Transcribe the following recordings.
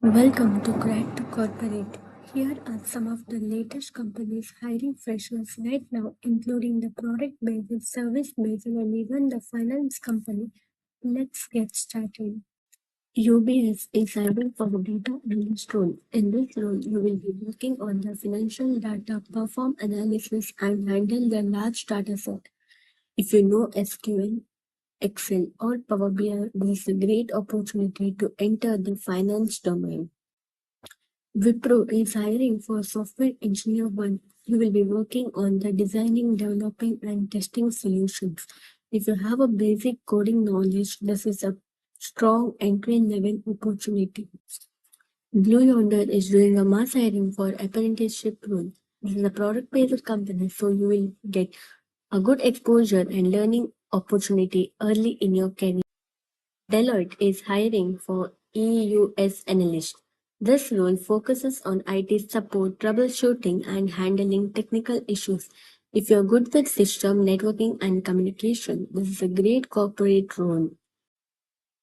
Welcome to Grad to Corporate. Here are some of the latest companies hiring freshers right now, including the product-based, service-based, and even the finance company. Let's get started. UBS is hiring for the data analyst role. In this role, you will be working on the financial data, perform analysis, and handle the large data set. If you know SQL, Excel, or Power BI, this is a great opportunity to enter the finance domain. Wipro is hiring for software engineer 1. You will be working on the designing, developing, and testing solutions. If you have a basic coding knowledge, this is a strong entry-level opportunity. Blue Yonder is doing a mass hiring for apprenticeship role. This is a product-based company, so you will get a good exposure and learning opportunity early in your career. Deloitte is hiring for EUS analyst. This role focuses on IT support, troubleshooting, and handling technical issues. If you're good with system, networking, and communication, this is a great corporate role.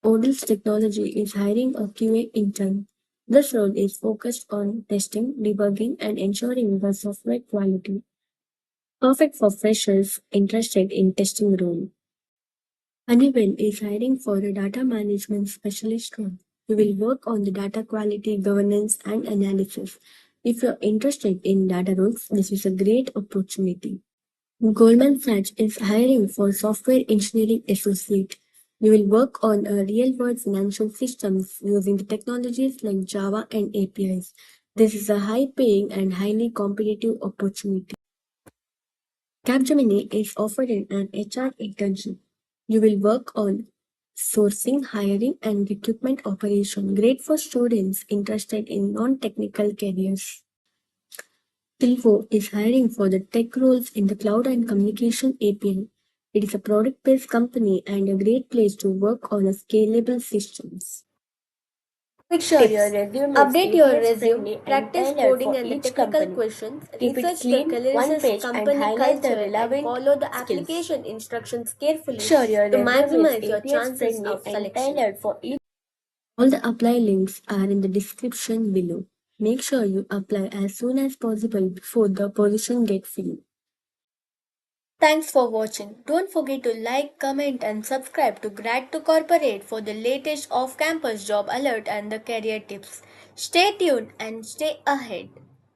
Odil's Technology is hiring a QA intern. This role is focused on testing, debugging, and ensuring the software quality. Perfect for freshers interested in testing role. Honeywell is hiring for a data management specialist role. You will work on the data quality, governance, and analysis. If you're interested in data roles, this is a great opportunity. Goldman Sachs is hiring for software engineering associate. You will work on a real-world financial systems using the technologies like Java and APIs. This is a high-paying and highly competitive opportunity. Capgemini is offering an HR internship. You will work on sourcing, hiring, and recruitment operation. Great for students interested in non-technical careers. Tilvo is hiring for the tech roles in the cloud and communication API. It is a product-based company and a great place to work on a scalable systems. Quick Sure, your tips. resume is Update your ATS resume, friendly and practice tailored coding for and the each technical company. questions, Keep it research the clean, one Caleres page, and company highlight the culture, and relevant follow the skills. application instructions carefully Sure, your to resume is maximize your ATS chances friendly of and selection. tailored for each. All the apply links are in the description below. Make sure you apply as soon as possible before the position gets filled. Thanks for watching. Don't forget to like, comment, and subscribe to Grad to Corporate for the latest off campus job alert and the career tips. Stay tuned and stay ahead.